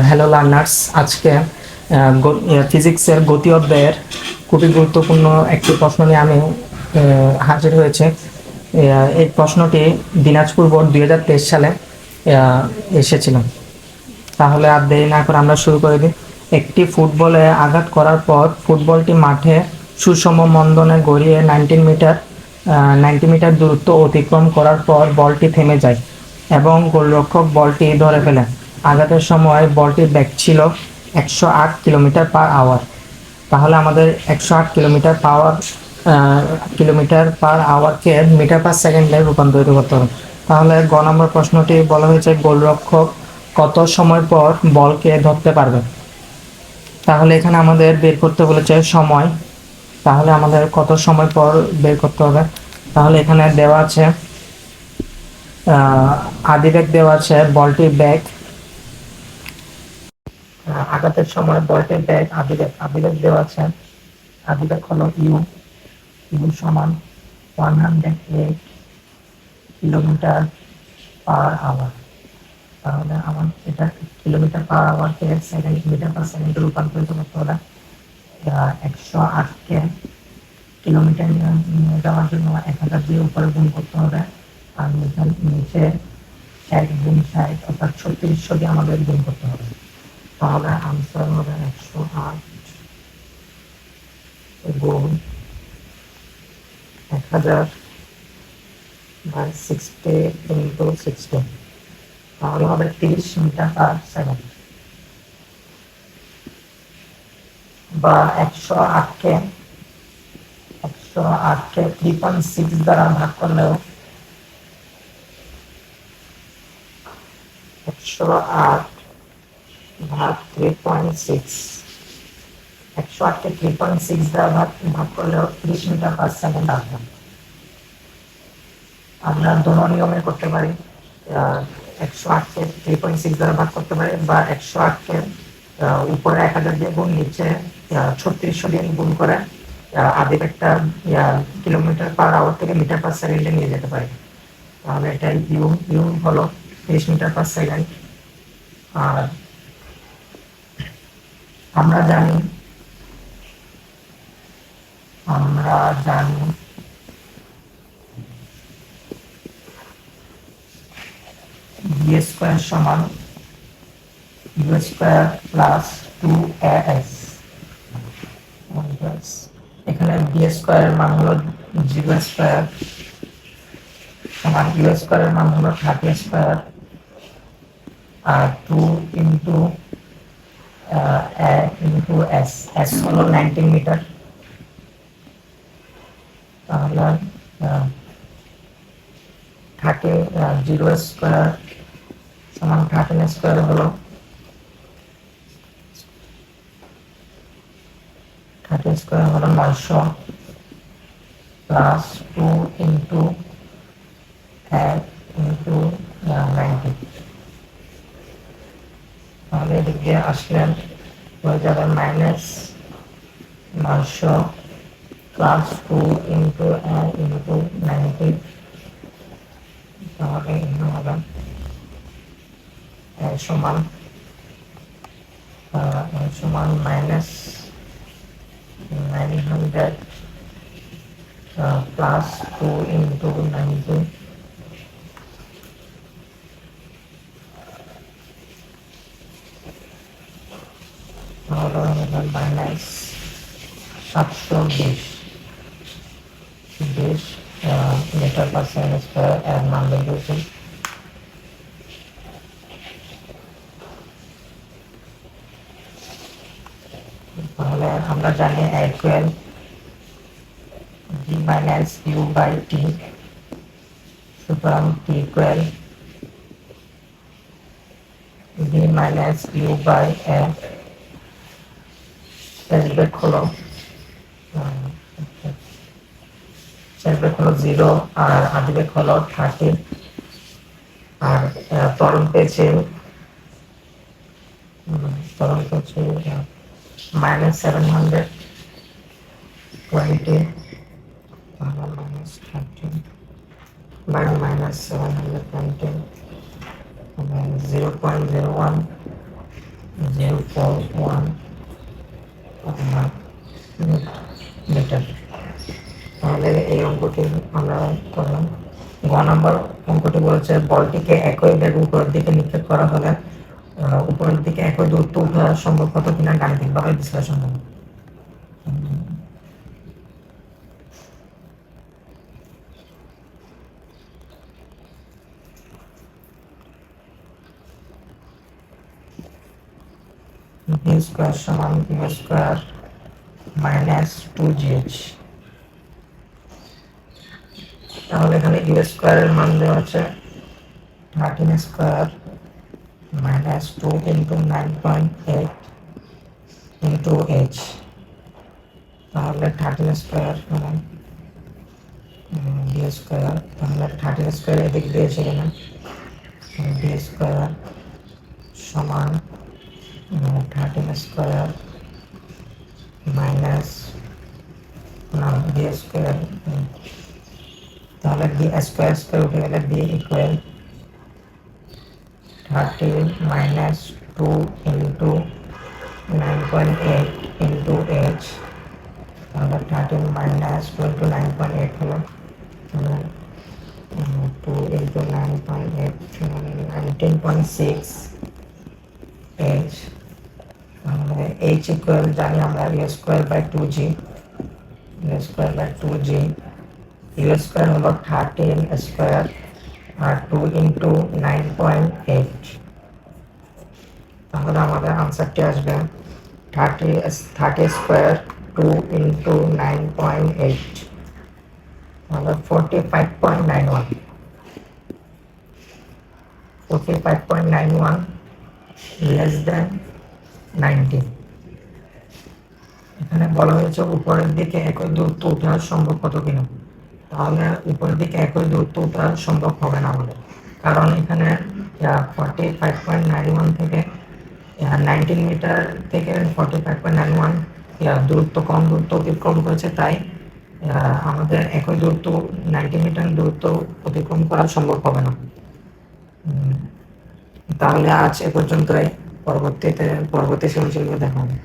Hello learners, আজকে ফিজিক্সের গতি অধ্যায়ের খুবই গুরুত্বপূর্ণ একটি প্রশ্ন নিয়ে আমি হাজির হয়েছে। এই প্রশ্নটি দিনাজপুর বোর্ড 2023 সালে এসেছিল। তাহলে আর দেরি না করে আমরা শুরু করে দিই। একটি ফুটবলে আঘাত করার পর ফুটবলটি মাঠে সুষম মন্দনে গড়িয়ে 90 মিটার দূরত্ব অতিক্রম করার পর বলটি থেমে যায় এবং গোলরক্ষক বলটি ধরে ফেলেন। আঘাতের সময় বলটির বেগ ছিল 108 কিলোমিটার পার আওয়ার। তাহলে আমাদের 108 কিলোমিটার পার আওয়ারকে মিটার পার সেকেন্ডে রূপান্তরিত করতে হবে। তাহলে গ নম্বর প্রশ্নটি বলা হয়েছে গোলরক্ষক কত সময় পর বলকে ধরতে পারবে। তাহলে এখানে আমাদের বের করতে বলেছে সময়। তাহলে আমাদের কত সময় পর বের করতে হবে। তাহলে এখানে দেওয়া আছে আদিবেগ দেওয়া আছে, বলটির বেগ, আঘাতের সময় বলটির বেগ, আদিবেগ দেওয়া আছে। আদিবেগ হলো ইউ সমান 108 কিলোমিটার পার আওয়ার। তাহলে আমার এটা কিলোমিটার পার আওয়ারকে সেকেন্ড মিটার পার সেকেন্ডে রূপান্তরিত করতে হলে 108কে কিলোমিটার নিয়ে যাওয়ার জন্য 1000 দিয়ে উপরে গুণ করতে হবে, আর নিচে 1 গুণ 60 অর্থাৎ 3600 দিয়ে আমাদের গুণ করতে হবে। তাহলে আনসার হবে 108 গুণ 1000 বাই 60 ইন্টু 60, তাহলে হবে 30 মিটার পার সেকেন্ড। বা 108কে 3.6 দ্বারা ভাগ করলেও 108 ভাগ 3.6, 108কে 3.6 দ্বারা ভাগ করলেও 30 মিটার পার সেকেন্ড আসবে। আমরা দোনো নিয়মে করতে পারি, 108কে 3.6 দ্বারা ভাগ করতে পারি, বা 108কে উপরে 1000 দিয়ে গুণ, নিচে 3600 দিয়ে গুণ করে আদিবেগটা কিলোমিটার পার আওয়ার থেকে মিটার পার সেকেন্ডে নিয়ে যেতে পারি। তাহলে এটা ইউ হলো 30 মিটার পার সেকেন্ড। আর আমরা জানি বি স্কয়ার সমান ইউ স্কয়ার প্লাস 2as। এখানে বি স্কয়ারের মান হলো 0 স্কয়ার সমান ইউ স্কয়ারের মান হলো 30 স্কয়ার, আর 2 ইন্টু এস হলো 19 মিটার। তাহলে 0 স্কয়ার সমান 13 স্কয়ার হলো 900 প্লাস 2 ইন্টু 1 ইন্টু 90। তাহলে এদিক দিয়ে আসলে হয়ে যাবে মাইনাস 900 প্লাস 2 ইন্টু 1 ইন্টু 90। তাহলে এখানে হবে সমান minus 900 plus 2 into 90। Minus 720 metre per second square এর মান বের করেছি। তাহলে আমরা জানি equal G minus U by T, সুতরাং T equal G minus U by A. শেষবেগ হলো 0 আর আদিবেগ হলো 30। আর ত্বরণ পেয়েছে minus 720 minus 30 by minus 720 0.01 041 metre. তাহলে এই অঙ্কটি আমরা করলাম। গ নম্বর অঙ্কটি বলেছে বলটিকে একই বেগে উপরের দিকে নিক্ষেপ করা হলে উপরের দিকে একই দূরত্ব উঠা সম্ভব কত কিনা গাণিতিকভাবে বিশ্লেষণ হবে। ভি স্কয়ার সমান ইউ স্কয়ার মাইনাস 2gh। তাহলে এখানে ইউ স্কয়ারের মান দেওয়া আছে 13 square minus 2 into 9.8 into h। তাহলে 13 স্কয়ার সমান বি স্কয়ার, তাহলে 13 স্কয়ার এদিক দিয়ে এসে গেলে বি স্কয়ার সমান 13 স্কয়ার মাইনাস বি স্কয়ার, তাহলে বি স্কয়ার স্কয়ার উঠে গেলে B equal 13 minus 2 into 9.8 into h। তাহলে 13 মাইনাস 2 ইন্টু 9.8 হলো 2 ইন্টু 9.8 19.6 h। তাহলে h ইকুয়াল জানি আমরা u square by 2g, u square by 2g, u square হলো 13 স্কয়ার আর 2 ইন্টু 9.8। তাহলে আমাদের আনসারটি আসবে 30 স্কয়ার 2 ইন্টু 9.8, তাহলে 45.91 লেস দেন 90। এখানে বলা হয়েছে উপরের দিকে একই দূরত্ব ওঠা সম্ভব কত কিনা। তাহলে উপরের দিকে একই দূরত্ব ওঠা সম্ভব হবে না আমাদের, কারণ এখানে 45.91 থেকে 19 মিটার থেকে 45.91 দূরত্ব কম দূরত্ব অতিক্রম করেছে, তাই আমাদের একই দূরত্ব 90 মিটার দূরত্ব অতিক্রম করা সম্ভব হবে না। তাহলে আজ এ পর্যন্তই, পরবর্তী সৃজনশীল দেখা হবে।